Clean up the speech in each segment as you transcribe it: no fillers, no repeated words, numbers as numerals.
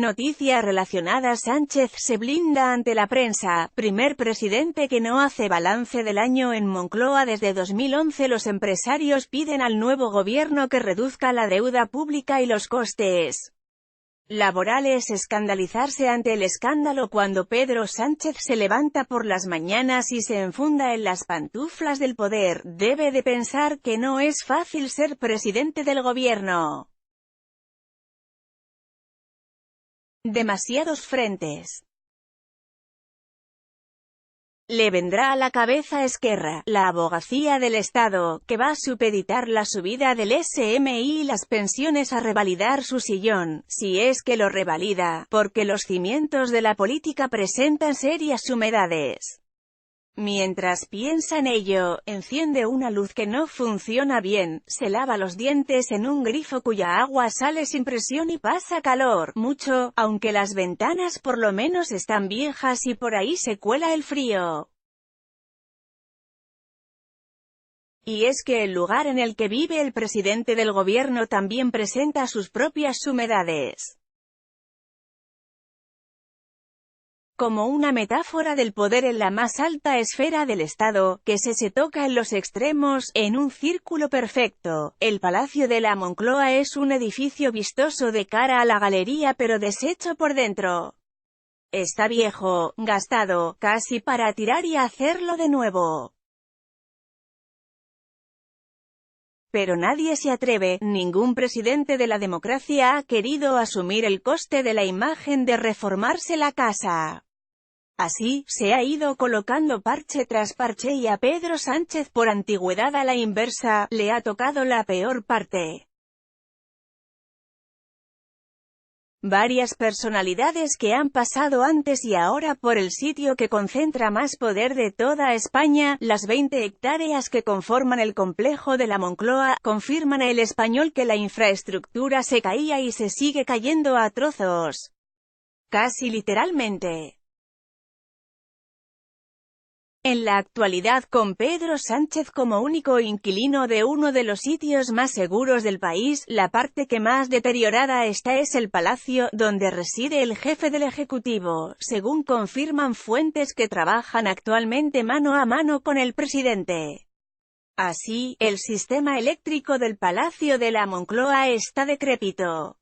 Noticia relacionada: Sánchez se blinda ante la prensa. Primer presidente que no hace balance del año en Moncloa desde 2011. Los empresarios piden al nuevo gobierno que reduzca la deuda pública y los costes laborales. Escandalizarse ante el escándalo cuando Pedro Sánchez se levanta por las mañanas y se enfunda en las pantuflas del poder. Debe de pensar que no es fácil ser presidente del gobierno. Demasiados frentes. Le vendrá a la cabeza Esquerra, la abogacía del Estado, que va a supeditar la subida del SMI y las pensiones a revalidar su sillón, si es que lo revalida, porque los cimientos de la política presentan serias humedades. Mientras piensa en ello, enciende una luz que no funciona bien, se lava los dientes en un grifo cuya agua sale sin presión y pasa calor, mucho, aunque las ventanas por lo menos están viejas y por ahí se cuela el frío. Y es que el lugar en el que vive el presidente del gobierno también presenta sus propias humedades. Como una metáfora del poder en la más alta esfera del Estado, que se toca en los extremos, en un círculo perfecto. El Palacio de la Moncloa es un edificio vistoso de cara a la galería pero deshecho por dentro. Está viejo, gastado, casi para tirar y hacerlo de nuevo. Pero nadie se atreve, ningún presidente de la democracia ha querido asumir el coste de la imagen de reformarse la casa. Así, se ha ido colocando parche tras parche y a Pedro Sánchez, por antigüedad a la inversa, le ha tocado la peor parte. Varias personalidades que han pasado antes y ahora por el sitio que concentra más poder de toda España, las 20 hectáreas que conforman el complejo de la Moncloa, confirman a El Español que la infraestructura se caía y se sigue cayendo a trozos. Casi literalmente. En la actualidad, con Pedro Sánchez como único inquilino de uno de los sitios más seguros del país, la parte que más deteriorada está es el palacio, donde reside el jefe del Ejecutivo, según confirman fuentes que trabajan actualmente mano a mano con el presidente. Así, el sistema eléctrico del Palacio de la Moncloa está decrépito.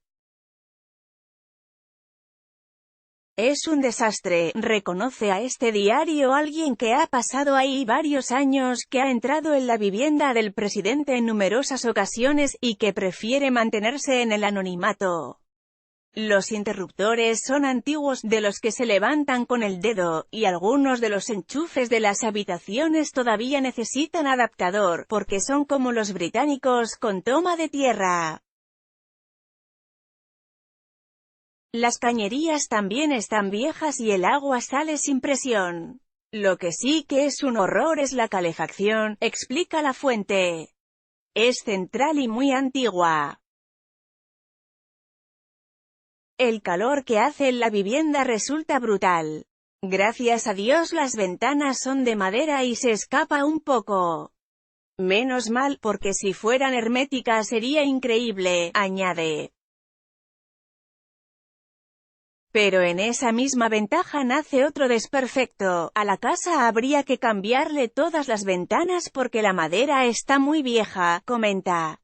Es un desastre, reconoce a este diario alguien que ha pasado ahí varios años, que ha entrado en la vivienda del presidente en numerosas ocasiones, y que prefiere mantenerse en el anonimato. Los interruptores son antiguos, de los que se levantan con el dedo, y algunos de los enchufes de las habitaciones todavía necesitan adaptador, porque son como los británicos, con toma de tierra. Las cañerías también están viejas y el agua sale sin presión. Lo que sí que es un horror es la calefacción, explica la fuente. Es central y muy antigua. El calor que hace en la vivienda resulta brutal. Gracias a Dios las ventanas son de madera y se escapa un poco. Menos mal, porque si fueran herméticas sería increíble, añade. Pero en esa misma ventaja nace otro desperfecto: a la casa habría que cambiarle todas las ventanas porque la madera está muy vieja, comenta.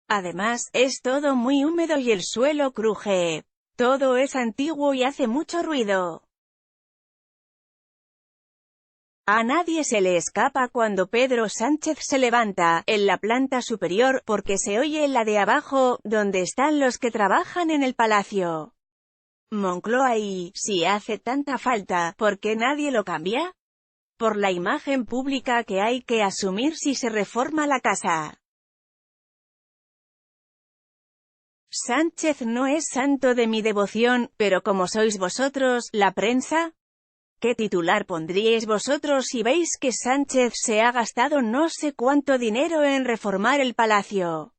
Además, es todo muy húmedo y el suelo cruje. Todo es antiguo y hace mucho ruido. A nadie se le escapa cuando Pedro Sánchez se levanta, en la planta superior, porque se oye en la de abajo, donde están los que trabajan en el palacio. Moncloa y, si hace tanta falta, ¿por qué nadie lo cambia? Por la imagen pública que hay que asumir si se reforma la casa. Sánchez no es santo de mi devoción, pero como sois vosotros, la prensa, ¿qué titular pondríais vosotros si veis que Sánchez se ha gastado no sé cuánto dinero en reformar el palacio?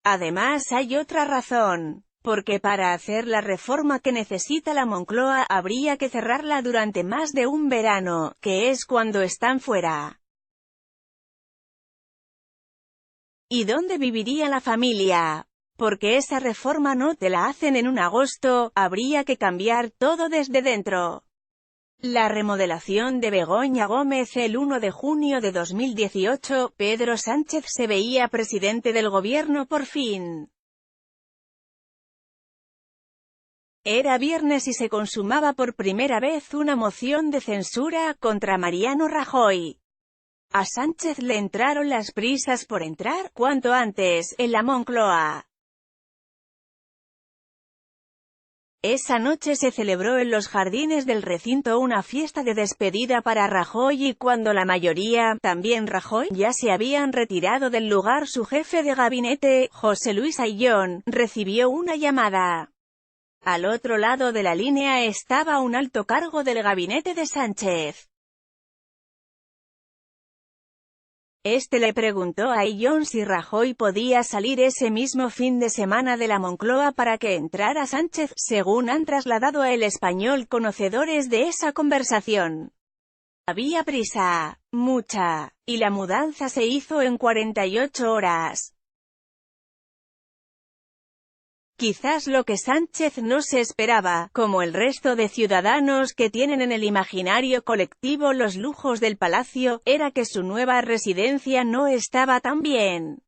Además hay otra razón. Porque para hacer la reforma que necesita la Moncloa, habría que cerrarla durante más de un verano, que es cuando están fuera. ¿Y dónde viviría la familia? Porque esa reforma no te la hacen en un agosto, habría que cambiar todo desde dentro. La remodelación de Begoña Gómez. El 1 de junio de 2018, Pedro Sánchez se veía presidente del gobierno por fin. Era viernes y se consumaba por primera vez una moción de censura contra Mariano Rajoy. A Sánchez le entraron las prisas por entrar, cuanto antes, en la Moncloa. Esa noche se celebró en los jardines del recinto una fiesta de despedida para Rajoy y cuando la mayoría, también Rajoy, ya se habían retirado del lugar, su jefe de gabinete, José Luis Ayllón, recibió una llamada. Al otro lado de la línea estaba un alto cargo del gabinete de Sánchez. Este le preguntó a Ayllón si Rajoy podía salir ese mismo fin de semana de la Moncloa para que entrara Sánchez, según han trasladado a El Español conocedores de esa conversación. Había prisa, mucha, y la mudanza se hizo en 48 horas. Quizás lo que Sánchez no se esperaba, como el resto de ciudadanos que tienen en el imaginario colectivo los lujos del palacio, era que su nueva residencia no estaba tan bien.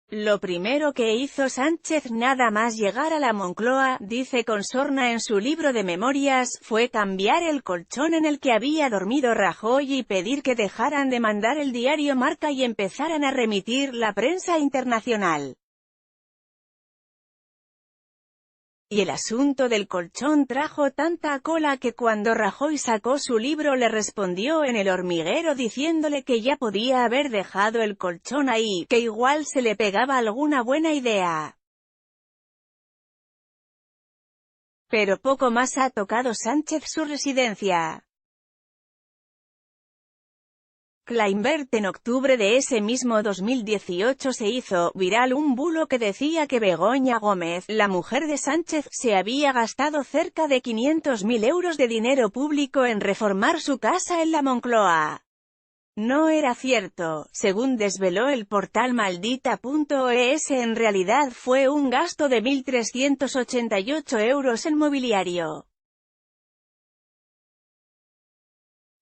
Lo primero que hizo Sánchez nada más llegar a la Moncloa, dice con sorna en su libro de memorias, fue cambiar el colchón en el que había dormido Rajoy y pedir que dejaran de mandar el diario Marca y empezaran a remitir la prensa internacional. Y el asunto del colchón trajo tanta cola que cuando Rajoy sacó su libro le respondió en El Hormiguero diciéndole que ya podía haber dejado el colchón ahí, que igual se le pegaba alguna buena idea. Pero poco más ha tocado Sánchez su residencia. Climbert. En octubre de ese mismo 2018 se hizo viral un bulo que decía que Begoña Gómez, la mujer de Sánchez, se había gastado cerca de 500.000 euros de dinero público en reformar su casa en la Moncloa. No era cierto, según desveló el portal Maldita.es. En realidad fue un gasto de 1.388 euros en mobiliario.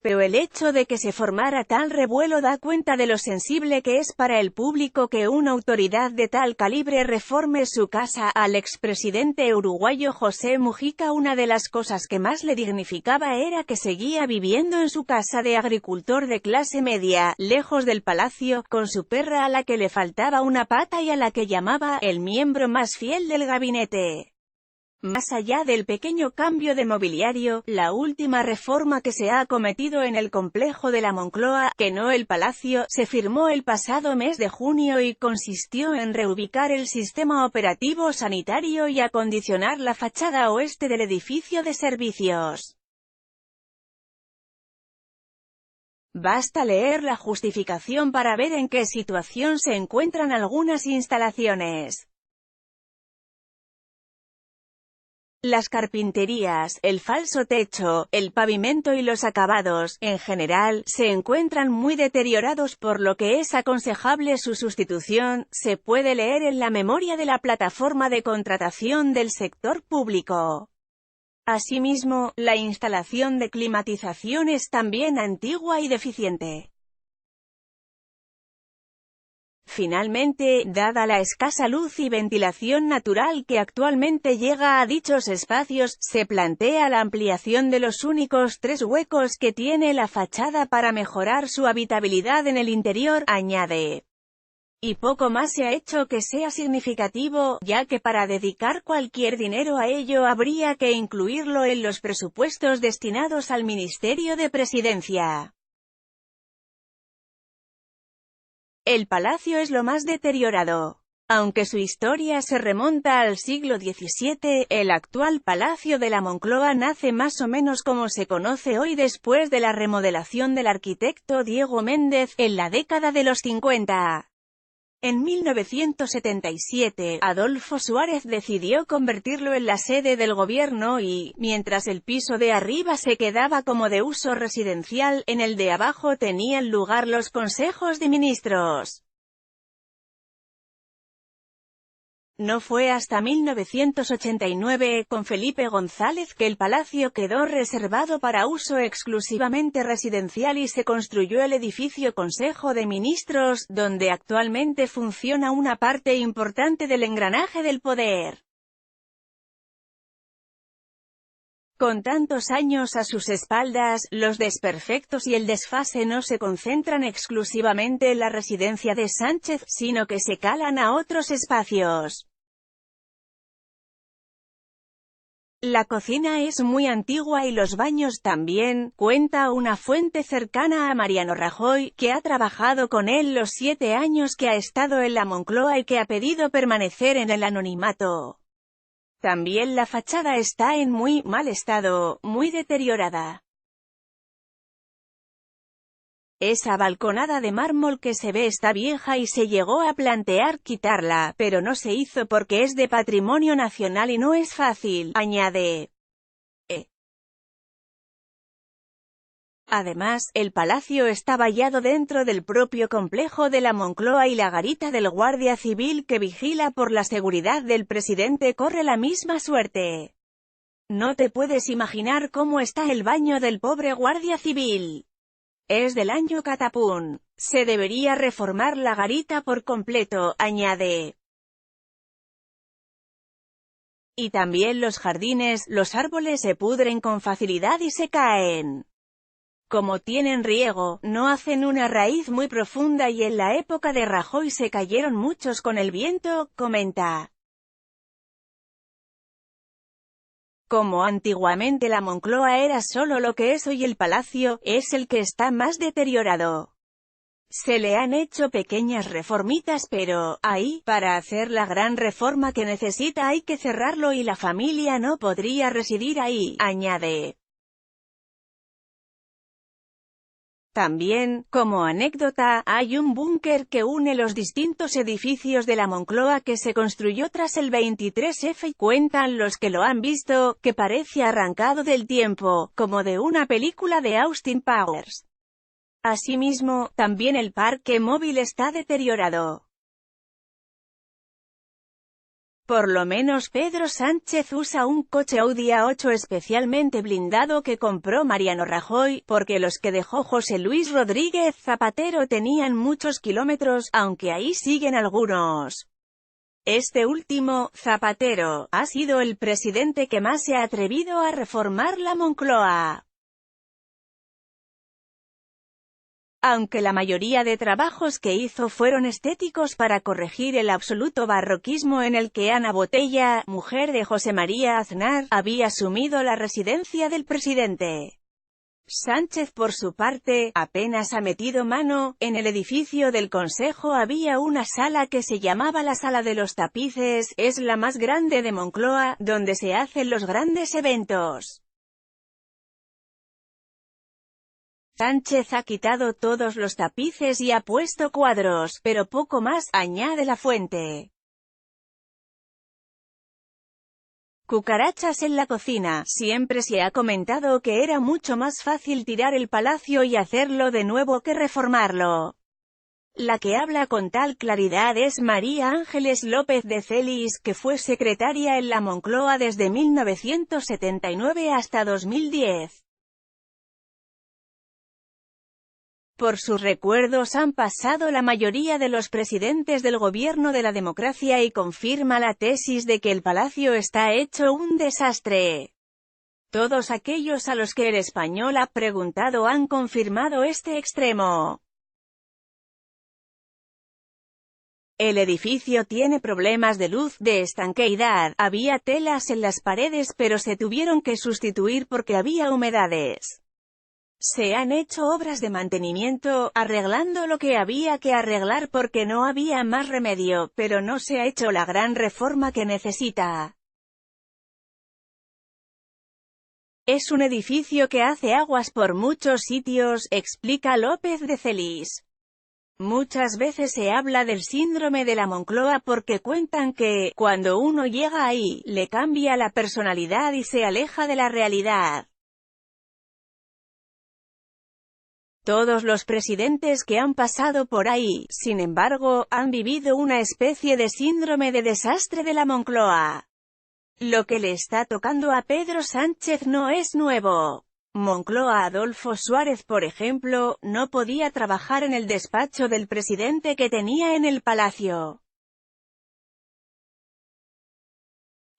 Pero el hecho de que se formara tal revuelo da cuenta de lo sensible que es para el público que una autoridad de tal calibre reforme su casa. Al expresidente uruguayo José Mujica una de las cosas que más le dignificaba era que seguía viviendo en su casa de agricultor de clase media, lejos del palacio, con su perra a la que le faltaba una pata y a la que llamaba el miembro más fiel del gabinete. Más allá del pequeño cambio de mobiliario, la última reforma que se ha acometido en el complejo de la Moncloa, que no el palacio, se firmó el pasado mes de junio y consistió en reubicar el sistema operativo sanitario y acondicionar la fachada oeste del edificio de servicios. Basta leer la justificación para ver en qué situación se encuentran algunas instalaciones. Las carpinterías, el falso techo, el pavimento y los acabados, en general, se encuentran muy deteriorados por lo que es aconsejable su sustitución, se puede leer en la memoria de la plataforma de contratación del sector público. Asimismo, la instalación de climatización es también antigua y deficiente. Finalmente, dada la escasa luz y ventilación natural que actualmente llega a dichos espacios, se plantea la ampliación de los únicos 3 huecos que tiene la fachada para mejorar su habitabilidad en el interior, añade. Y poco más se ha hecho que sea significativo, ya que para dedicar cualquier dinero a ello habría que incluirlo en los presupuestos destinados al Ministerio de Presidencia. El palacio es lo más deteriorado. Aunque su historia se remonta al siglo XVII, el actual Palacio de la Moncloa nace más o menos como se conoce hoy después de la remodelación del arquitecto Diego Méndez, en la década de los 50. En 1977, Adolfo Suárez decidió convertirlo en la sede del gobierno y, mientras el piso de arriba se quedaba como de uso residencial, en el de abajo tenían lugar los consejos de ministros. No fue hasta 1989, con Felipe González, que el palacio quedó reservado para uso exclusivamente residencial y se construyó el edificio Consejo de Ministros, donde actualmente funciona una parte importante del engranaje del poder. Con tantos años a sus espaldas, los desperfectos y el desfase no se concentran exclusivamente en la residencia de Sánchez, sino que se calan a otros espacios. La cocina es muy antigua y los baños también, cuenta una fuente cercana a Mariano Rajoy, que ha trabajado con él los 7 años que ha estado en la Moncloa y que ha pedido permanecer en el anonimato. También la fachada está en muy mal estado, muy deteriorada. Esa balconada de mármol que se ve está vieja y se llegó a plantear quitarla, pero no se hizo porque es de patrimonio nacional y no es fácil, añade. Además, el palacio está vallado dentro del propio complejo de la Moncloa y la garita del guardia civil que vigila por la seguridad del presidente corre la misma suerte. No te puedes imaginar cómo está el baño del pobre guardia civil. Es del año catapún. Se debería reformar la garita por completo, añade. Y también los jardines, los árboles se pudren con facilidad y se caen. Como tienen riego, no hacen una raíz muy profunda y en la época de Rajoy se cayeron muchos con el viento, comenta. Como antiguamente la Moncloa era solo lo que es hoy el palacio, es el que está más deteriorado. Se le han hecho pequeñas reformitas pero, ahí, para hacer la gran reforma que necesita hay que cerrarlo y la familia no podría residir ahí, añade. También, como anécdota, hay un búnker que une los distintos edificios de la Moncloa que se construyó tras el 23F y cuentan los que lo han visto, que parece arrancado del tiempo, como de una película de Austin Powers. Asimismo, también el parque móvil está deteriorado. Por lo menos Pedro Sánchez usa un coche Audi A8 especialmente blindado que compró Mariano Rajoy, porque los que dejó José Luis Rodríguez Zapatero tenían muchos kilómetros, aunque ahí siguen algunos. Este último, Zapatero, ha sido el presidente que más se ha atrevido a reformar la Moncloa. Aunque la mayoría de trabajos que hizo fueron estéticos para corregir el absoluto barroquismo en el que Ana Botella, mujer de José María Aznar, había asumido la residencia del presidente. Sánchez por su parte, apenas ha metido mano. En el edificio del Consejo había una sala que se llamaba la Sala de los Tapices, es la más grande de Moncloa, donde se hacen los grandes eventos. Sánchez ha quitado todos los tapices y ha puesto cuadros, pero poco más, añade la fuente. Cucarachas en la cocina. Siempre se ha comentado que era mucho más fácil tirar el palacio y hacerlo de nuevo que reformarlo. La que habla con tal claridad es María Ángeles López de Celis, que fue secretaria en la Moncloa desde 1979 hasta 2010. Por sus recuerdos han pasado la mayoría de los presidentes del gobierno de la democracia y confirma la tesis de que el palacio está hecho un desastre. Todos aquellos a los que El Español ha preguntado han confirmado este extremo. El edificio tiene problemas de luz, de estanqueidad, había telas en las paredes pero se tuvieron que sustituir porque había humedades. Se han hecho obras de mantenimiento, arreglando lo que había que arreglar porque no había más remedio, pero no se ha hecho la gran reforma que necesita. Es un edificio que hace aguas por muchos sitios, explica López de Celis. Muchas veces se habla del síndrome de la Moncloa porque cuentan que, cuando uno llega ahí, le cambia la personalidad y se aleja de la realidad. Todos los presidentes que han pasado por ahí, sin embargo, han vivido una especie de síndrome de desastre de la Moncloa. Lo que le está tocando a Pedro Sánchez no es nuevo. Moncloa Adolfo Suárez, por ejemplo, no podía trabajar en el despacho del presidente que tenía en el palacio.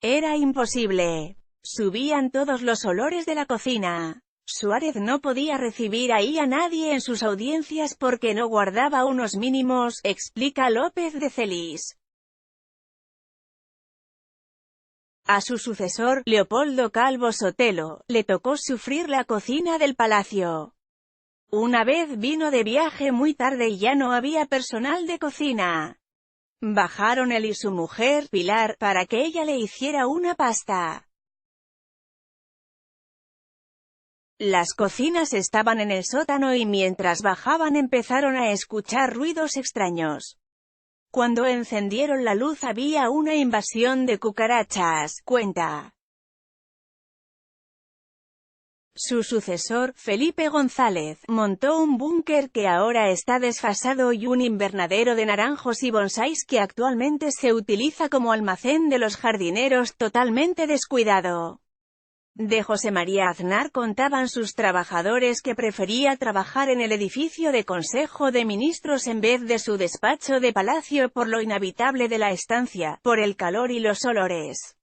Era imposible. Subían todos los olores de la cocina. Suárez no podía recibir ahí a nadie en sus audiencias porque no guardaba unos mínimos, explica López de Celis. A su sucesor, Leopoldo Calvo Sotelo, le tocó sufrir la cocina del palacio. Una vez vino de viaje muy tarde y ya no había personal de cocina. Bajaron él y su mujer, Pilar, para que ella le hiciera una pasta. Las cocinas estaban en el sótano y mientras bajaban empezaron a escuchar ruidos extraños. Cuando encendieron la luz había una invasión de cucarachas, cuenta. Su sucesor, Felipe González, montó un búnker que ahora está desfasado y un invernadero de naranjos y bonsáis que actualmente se utiliza como almacén de los jardineros, totalmente descuidado. De José María Aznar contaban sus trabajadores que prefería trabajar en el edificio de Consejo de Ministros en vez de su despacho de palacio por lo inhabitable de la estancia, por el calor y los olores.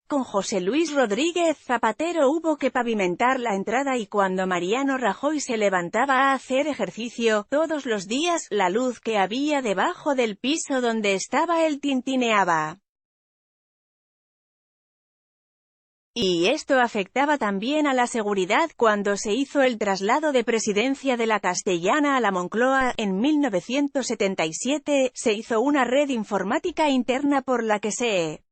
Con José Luis Rodríguez Zapatero hubo que pavimentar la entrada y cuando Mariano Rajoy se levantaba a hacer ejercicio, todos los días, la luz que había debajo del piso donde estaba él tintineaba. Y esto afectaba también a la seguridad. Cuando se hizo el traslado de presidencia de la Castellana a la Moncloa, en 1977, se hizo una red informática interna por la que se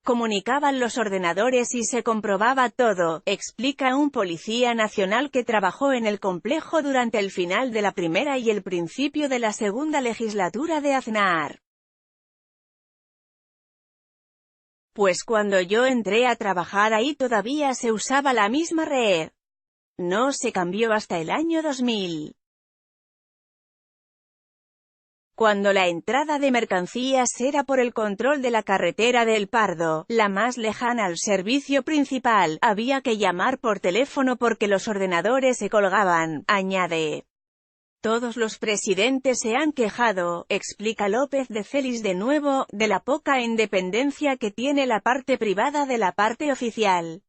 comunicaban los ordenadores y se comprobaba todo, explica un policía nacional que trabajó en el complejo durante el final de la primera y el principio de la segunda legislatura de Aznar. Pues cuando yo entré a trabajar ahí todavía se usaba la misma red. No se cambió hasta el año 2000. Cuando la entrada de mercancías era por el control de la carretera del Pardo, la más lejana al servicio principal, había que llamar por teléfono porque los ordenadores se colgaban, añade. Todos los presidentes se han quejado, explica López de Celis de nuevo, de la poca independencia que tiene la parte privada de la parte oficial.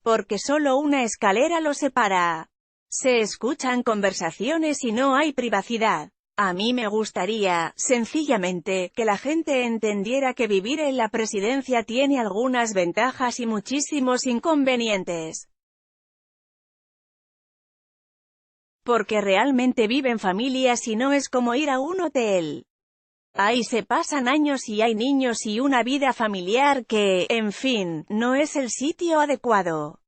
Porque solo una escalera los separa. Se escuchan conversaciones y no hay privacidad. A mí me gustaría, sencillamente, que la gente entendiera que vivir en la presidencia tiene algunas ventajas y muchísimos inconvenientes. Porque realmente viven familias y no es como ir a un hotel. Ahí se pasan años y hay niños y una vida familiar que, en fin, no es el sitio adecuado.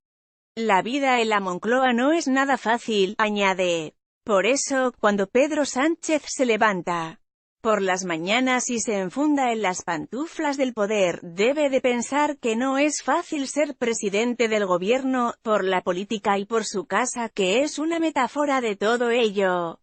La vida en la Moncloa no es nada fácil, añade. Por eso, cuando Pedro Sánchez se levanta por las mañanas y se enfunda en las pantuflas del poder, debe de pensar que no es fácil ser presidente del gobierno, por la política y por su casa, que es una metáfora de todo ello.